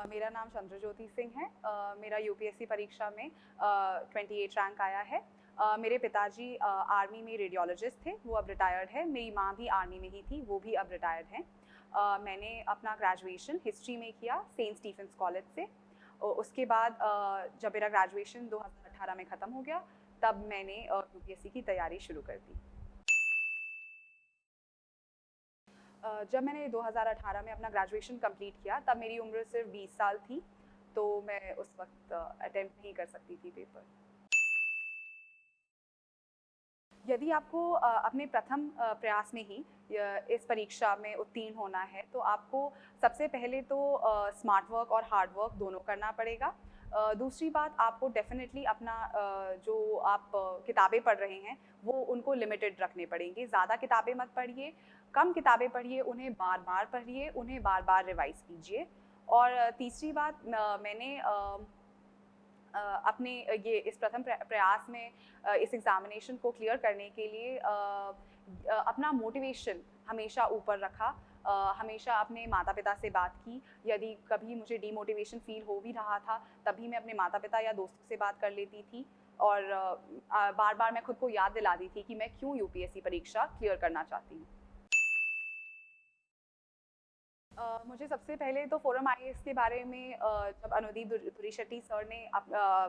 मेरा नाम चंद्रज्योति सिंह है। मेरा यूपीएससी परीक्षा में 28 रैंक आया है। मेरे पिताजी आर्मी में रेडियोलॉजिस्ट थे, वो अब रिटायर्ड है। मेरी माँ भी आर्मी में ही थी, वो भी अब रिटायर्ड हैं। मैंने अपना ग्रेजुएशन हिस्ट्री में किया सेंट स्टीफेंस कॉलेज से। उसके बाद जब मेरा ग्रेजुएशन 2018 में ख़त्म हो गया, तब मैंने यूपीएससी की तैयारी शुरू कर दी। जब मैंने 2018 में अपना ग्रेजुएशन कंप्लीट किया, तब मेरी उम्र सिर्फ 20 साल थी, तो मैं उस वक्त अटेम्प्ट नहीं कर सकती थी पेपर। यदि आपको अपने प्रथम प्रयास में ही इस परीक्षा में उत्तीर्ण होना है, तो आपको सबसे पहले तो स्मार्ट वर्क और हार्ड वर्क दोनों करना पड़ेगा। दूसरी बात, आपको डेफिनेटली अपना जो आप किताबें पढ़ रहे हैं, वो उनको लिमिटेड रखने पड़ेंगे। ज़्यादा किताबें मत पढ़िए, कम किताबें पढ़िए, उन्हें बार-बार पढ़िए, उन्हें बार-बार रिवाइज़ कीजिए। और तीसरी बात, मैंने अपने ये इस प्रथम प्रयास में इस एग्ज़ामिनेशन को क्लियर करने के लिए अपना मोटिवेशन हमेशा ऊपर रखा। हमेशा अपने माता-पिता से बात की। यदि कभी मुझे डीमोटिवेशन फ़ील हो भी रहा था, तभी मैं अपने माता-पिता या दोस्तों से बात कर लेती थी। और बार-बार मैं खुद को याद दिलाती थी कि मैं क्यों यूपीएससी परीक्षा क्लियर करना चाहती हूँ। मुझे सबसे पहले तो फोरम आईएएस के बारे में जब अनुदीप दुरीशेट्टी सर ने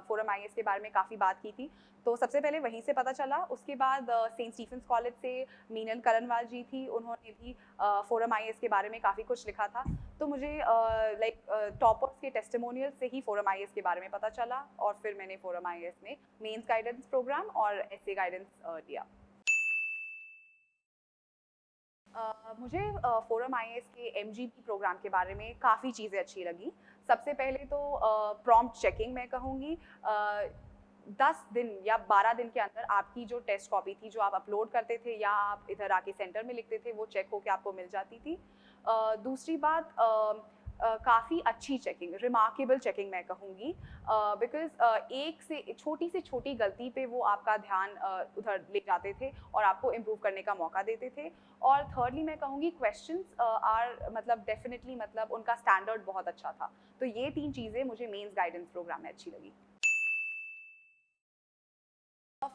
फोरम आईएएस के बारे में काफ़ी बात की थी, तो सबसे पहले वहीं से पता चला। उसके बाद सेंट स्टीफेंस कॉलेज से मीनल करणवाल जी थी, उन्होंने भी फोरम आईएएस के बारे में काफ़ी कुछ लिखा था। तो मुझे टॉपर्स के टेस्टिमोनियल से ही फोरम आईएएस के बारे में पता चला, और फिर मैंने फोरम आईएएस में मेंस गाइडेंस प्रोग्राम और एसए गाइडेंस लिया। मुझे फोरम आईएएस के एमजीपी प्रोग्राम के बारे में काफ़ी चीज़ें अच्छी लगी। सबसे पहले तो प्रॉम्प्ट चेकिंग मैं कहूँगी। 10 दिन या 12 दिन के अंदर आपकी जो टेस्ट कॉपी थी, जो आप अपलोड करते थे या आप इधर आके सेंटर में लिखते थे, वो चेक होके आपको मिल जाती थी। दूसरी बात, काफ़ी अच्छी चेकिंग, रिमार्केबल चेकिंग मैं कहूँगी, बिकॉज़ एक से छोटी गलती पे वो आपका ध्यान उधर ले जाते थे और आपको इम्प्रूव करने का मौका देते थे। और थर्डली मैं कहूँगी, क्वेश्चंस आर मतलब डेफिनिटली मतलब उनका स्टैंडर्ड बहुत अच्छा था। तो ये 3 चीज़ें मुझे मेंस गाइडेंस प्रोग्राम में अच्छी लगी।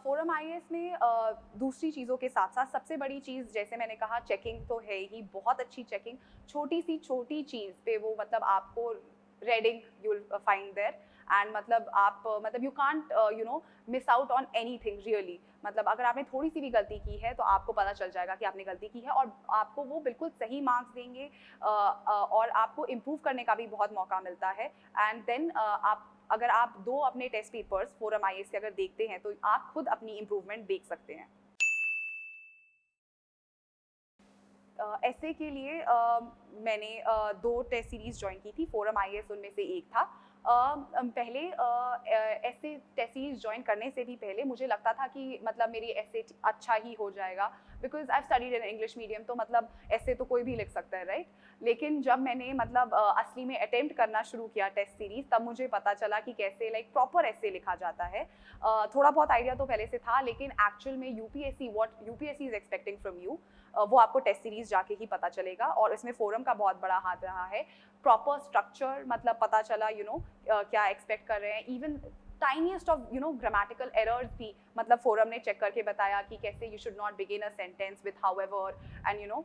फोरम आईएएस में दूसरी चीज़ों के साथ-साथ सबसे बड़ी चीज़, जैसे मैंने कहा, चेकिंग तो है ही, बहुत अच्छी चेकिंग। छोटी-सी छोटी चीज़ पे वो मतलब आपको reading you will find there. And मतलब आप मतलब you can't miss out on anything really. मतलब अगर आपने थोड़ी-सी भी गलती की है, तो आपको पता चल जाएगा कि आपने गलती की है, और आपको वो बिल्कुल सही मार्क्स देंगे। और आपको इम्प्रूव करने का भी बहुत मौका मिलता है। एंड देन अगर आप 2 अपने टेस्ट पेपर्स फोरम आईएएस के अगर देखते हैं, तो आप खुद अपनी इम्प्रूवमेंट देख सकते हैं। एसए के लिए मैंने 2 टेस्ट सीरीज़ जॉइन की थी, फोरम आईएएस उनमें से एक था। पहले एसए टेस्ट सीरीज़ जॉइन करने से भी पहले मुझे लगता था कि मतलब मेरी एसए अच्छा ही हो जाएगा, because I have studied in English medium, तो मतलब एसए तो कोई भी लिख सकता है, राइट? लेकिन जब मैंने मतलब असली में अटेम्प्ट करना शुरू किया टेस्ट सीरीज़, तब मुझे पता चला कि कैसे प्रॉपर एसए लिखा जाता है। थोड़ा बहुत आइडिया तो पहले से था, लेकिन एक्चुअल में what UPSC is expecting from you, वो आपको टेस्ट सीरीज़ जाके ही पता चलेगा। और इसमें फोरम का बहुत बड़ा हाथ रहा है। प्रॉपर स्ट्रक्चर मतलब पता चला, क्या एक्सपेक्ट कर रहे हैं। Even tiniest of grammatical errors भी मतलब फोरम ने चेक करके बताया कि कैसे you should not begin a sentence with however, and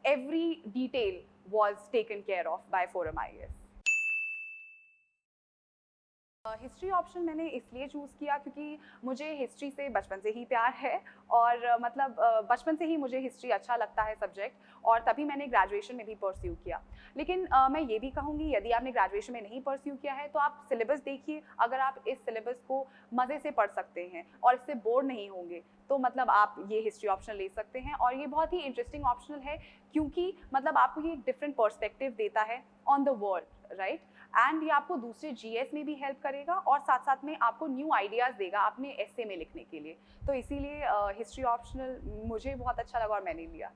every detail was taken care of by forum IAS. History option मैंने इसलिए चूज़ किया क्योंकि मुझे हिस्ट्री से बचपन से ही प्यार है। और मतलब बचपन से ही मुझे हिस्ट्री अच्छा लगता है सब्जेक्ट, और तभी मैंने ग्रेजुएशन में भी परस्यू किया। लेकिन मैं ये भी कहूँगी, यदि आपने ग्रेजुएशन में नहीं परस्यू किया है, तो आप सिलेबस देखिए। अगर आप इस सिलेबस को मज़े से पढ़ सकते हैं और इससे बोर नहीं होंगे, तो मतलब आप ये हिस्ट्री ऑप्शन ले सकते हैं। और ये बहुत ही इंटरेस्टिंग ऑप्शनल है, क्योंकि मतलब आपको ये एक डिफरेंट पर्सपेक्टिव देता है on the world, right? And ये आपको दूसरे जीएस में भी हेल्प करेगा, और साथ साथ में आपको न्यू आइडियाज़ देगा अपने एसए में लिखने के लिए। तो इसीलिए हिस्ट्री ऑप्शनल मुझे बहुत अच्छा लगा और मैंने लिया।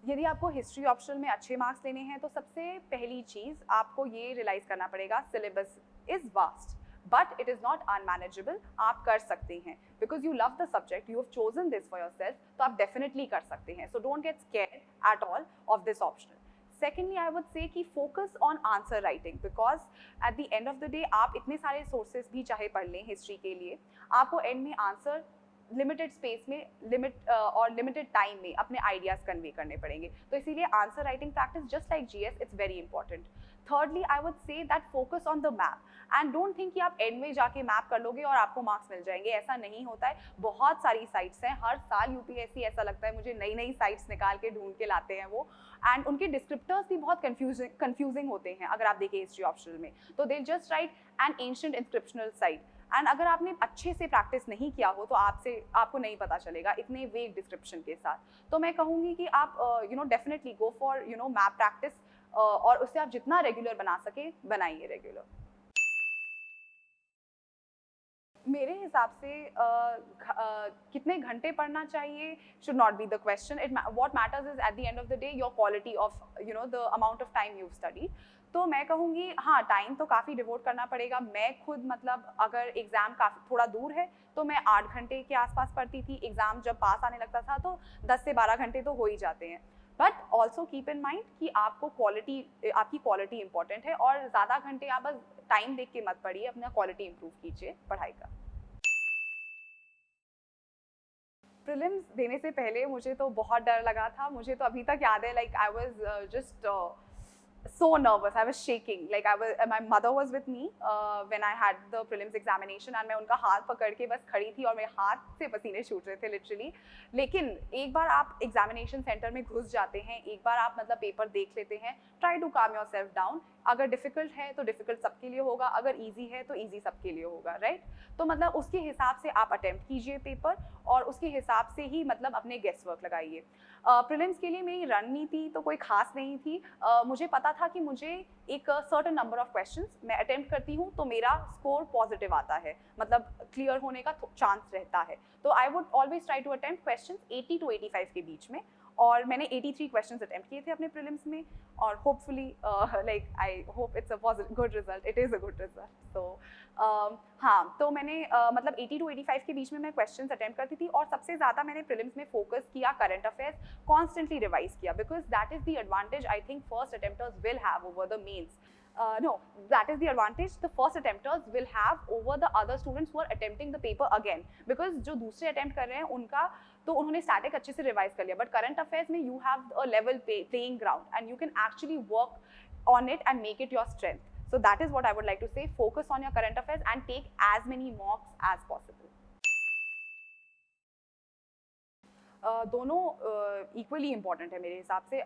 यदि आपको हिस्ट्री ऑप्शनल में अच्छे मार्क्स लेने हैं, तो सबसे पहली चीज़ आपको ये रियलाइज़ करना पड़ेगा, syllabus is vast. But it is not unmanageable, आप कर सकते हैं because you love the subject, you have chosen this for your self, तो आप डेफिनेटली कर सकते हैं. So don't get scared at all of this optional. Secondly, I would say कि focus on answer writing because at the end of the day आप इतने सारे sources भी चाहे पढ़ लें history के लिए, आपको end में answer लिमिटेड स्पेस में और लिमिटेड टाइम में अपने आइडियाज कन्वे करने पड़ेंगे. तो इसीलिए answer writing practice just like GS it's very important. Thirdly I would say that focus on the map and don't think कि आप एंड में जाके मैप कर लोगे और आपको मार्क्स मिल जाएंगे. ऐसा नहीं होता है. बहुत सारी साइट्स हैं, हर साल यूपीएससी ऐसा लगता है मुझे नई नई साइट्स निकाल के ढूंढ के लाते हैं वो, एंड उनके डिस्क्रिप्टर्स भी बहुत कंफ्यूजिंग होते हैं. अगर आप देखें हिस्ट्री ऑप्शनल में तो they just right N ancient inscriptional site, and अगर आपने अच्छे से प्रैक्टिस नहीं किया हो तो आपको नहीं पता चलेगा इतने वेग डिस्क्रिप्शन के साथ. तो मैं कहूँगी कि आप definitely go for map practice, और उससे आप जितना रेगुलर बना सके बनाइए रेगुलर. मेरे हिसाब से कितने घंटे पढ़ना चाहिए should not be the question. What matters is at the end of the day your quality of the amount of time you've studied. तो मैं कहूँगी हाँ, टाइम तो काफ़ी डिवोट करना पड़ेगा. मैं खुद मतलब अगर एग्ज़ाम काफ़ी थोड़ा दूर है तो मैं 8 घंटे के आसपास पढ़ती थी. एग्ज़ाम जब पास आने लगता था तो 10 से 12 घंटे तो हो ही जाते हैं. But also keep in mind कि आपकी क्वालिटी इंपॉर्टेंट है, और ज़्यादा घंटे आप बस टाइम देख के मत पढ़िए, अपना क्वालिटी इंप्रूव कीजिए पढ़ाई का. प्रीलिम्स देने से पहले मुझे तो बहुत डर लगा था. मुझे तो अभी तक याद है, like I was just so nervous. I was shaking. Like my mother was with me when I had the prelims examination, and मैं उनका हाथ पकड़ के बस खड़ी थी और मेरे हाथ से पसीने छूट रहे थे literally. लेकिन एक बार आप एग्जामिनेशन सेंटर में घुस जाते हैं, एक बार आप मतलब पेपर देख लेते हैं, try to calm yourself down. अगर डिफिकल्ट है तो डिफिकल्ट सबके लिए होगा, अगर ईजी है तो ईजी सबके लिए होगा, राइट? तो मतलब उसके हिसाब से आप अटेम्प्ट कीजिए पेपर, और उसके हिसाब से ही मतलब अपने गेस वर्क लगाइए. प्रीलिम्स के लिए मेरी रणनीति तो कोई खास नहीं थी. मुझे पता था कि मुझे एक सर्टेन नंबर ऑफ क्वेश्चंस मैं अटेम्प्ट करती हूँ तो मेरा स्कोर पॉजिटिव आता है, मतलब क्लियर होने का चांस रहता है. तो I would always try to attempt questions 80 to 85 के बीच में, और मैंने 83 क्वेश्चंस अटेम्प्ट किए थे अपने प्रीलिम्स में, और hopefully like I hope it's a good result. It is a good result. So हाँ, तो मैंने मतलब 80 to 85 के बीच में मैं क्वेश्चंस अटेम्प्ट करती थी, और सबसे ज़्यादा मैंने प्रीलिम्स में फोकस किया करंट अफेयर्स, कॉन्स्टेंटली रिवाइज किया, because that is the advantage I think first attempters will have over the mains. No, that is the advantage the first attempters will have over the other students who are attempting the paper again, because जो दूसरे attempt कर रहे हैं उनका तो उन्होंने static अच्छे से revise कर लिया, but current affairs में you have a level playing ground and you can actually work on it and make it your strength. So that is what I would like to say. Focus on your current affairs and take as many mocks as possible. दोनों equally important है मेरे हिसाब से.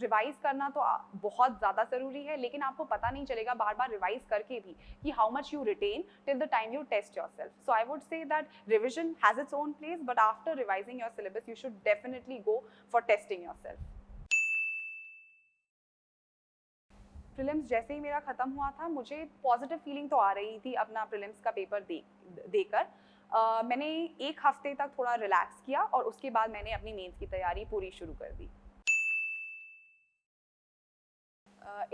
Revise करना तो बहुत ज़्यादा ज़रूरी है, लेकिन आपको पता नहीं चलेगा बार बार रिवाइज करके भी कि how much you retain till the time you test your self. So I would say that revision has its own place, but after revising your syllabus you should definitely go for testing your self. Prelims जैसे ही मेरा ख़त्म हुआ था, मुझे positive feeling तो आ रही थी अपना प्रीलिम्स का पेपर देकर. मैंने एक हफ्ते तक थोड़ा रिलैक्स किया, और उसके बाद मैंने अपनी मेंस की तैयारी पूरी शुरू कर दी.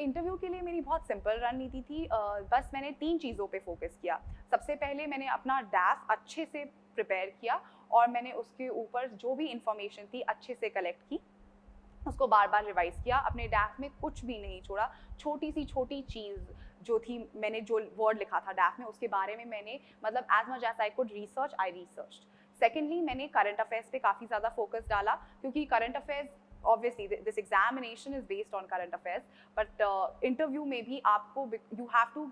इंटरव्यू के लिए मेरी बहुत सिंपल रणनीति थी. बस मैंने 3 चीज़ों पे फोकस किया. सबसे पहले मैंने अपना डैफ अच्छे से प्रिपेयर किया, और मैंने उसके ऊपर जो भी इंफॉर्मेशन थी अच्छे से कलेक्ट की, उसको बार बार रिवाइज किया. अपने डैफ में कुछ भी नहीं छोड़ा. छोटी सी छोटी चीज़ जो थी, मैंने जो वर्ड लिखा था डैफ में उसके बारे में मैंने मतलब as much as I could research, I research. Secondly मैंने करंट अफेयर्स पे काफ़ी ज़्यादा फोकस डाला, क्योंकि current affairs obviously this examination is based on current affairs, but interview में भी आपको you have to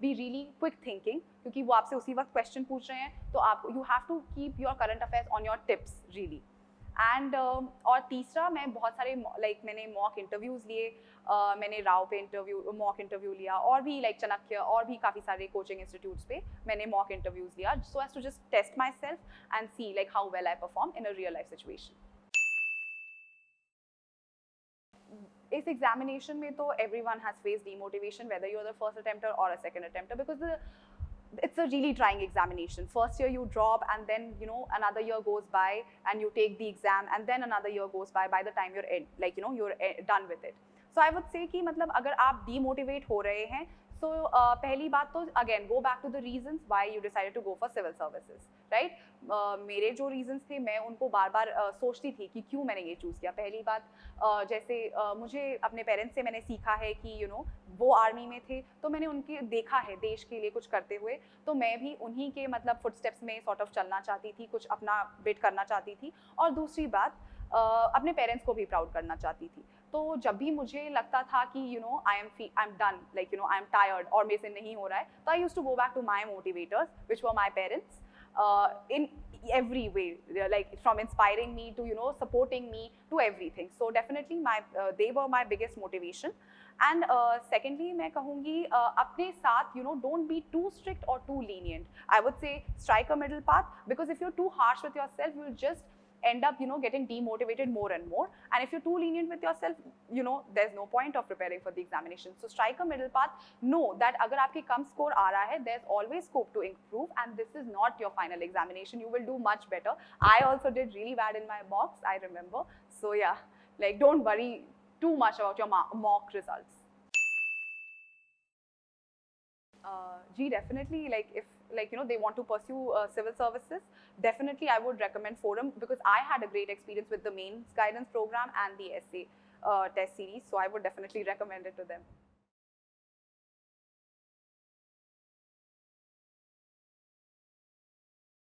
be really quick thinking, क्योंकि वो आपसे उसी वक्त क्वेश्चन पूछ रहे हैं, तो आप you have to keep your current affairs on your tips really. And और तीसरा, मैं बहुत सारे मैंने मॉक इंटरव्यूज़ लिए. मैंने राव पे मॉक इंटरव्यू लिया, और भी चाणक्य और भी काफ़ी सारे कोचिंग इंस्टीट्यूट्स पे मैंने मॉक इंटरव्यूज़ लिया, so as to just test my self and see how well I perform in a real life situation. इस एग्जामिनेशन में तो everyone has faced demotivation, whether you're the first attempter or a second attempter, because it's a really trying examination. First year you drop, and then another year goes by and you take the exam, and then another year goes by the time you're you're done with it. So I would say कि मतलब अगर आप demotivate हो रहे हैं, So पहली बात तो again go back to the reasons why you decided to go for civil services, right? मेरे जो रीजंस थे मैं उनको बार बार सोचती थी कि क्यों मैंने ये चूज़ किया। पहली बात जैसे मुझे अपने पेरेंट्स से मैंने सीखा है कि वो आर्मी में थे, तो मैंने उनके देखा है देश के लिए कुछ करते हुए, तो मैं भी उन्हीं के मतलब फुटस्टेप्स में सॉर्ट ऑफ चलना चाहती थी, कुछ अपना बिट करना चाहती थी। और दूसरी बात अपने पेरेंट्स को भी प्राउड करना चाहती थी। तो जब भी मुझे लगता था कि I am done, like I am tired और मेरे से नहीं हो रहा है, तो I used to go back to my motivators which were my parents in every way, like from inspiring me to supporting me to everything. So definitely they were my biggest motivation. And secondly मैं कहूँगी अपने साथ don't be too strict or too lenient. I would say strike a middle path, because if you're too harsh with yourself you'll just end up getting demotivated more and more. And if you're too lenient with yourself, there's no point of preparing for the examination. So strike a middle path. Know that agar aapke kam score aa raha hai, there's always scope to improve, and this is not your final examination. You will do much better. I also did really bad in my mocks, I remember. So yeah, like don't worry too much about your mock results. Gee, definitely, like if they want to pursue civil services, definitely I would recommend Forum, because I had a great experience with the mains guidance program and the essay test series, so I would definitely recommend it to them.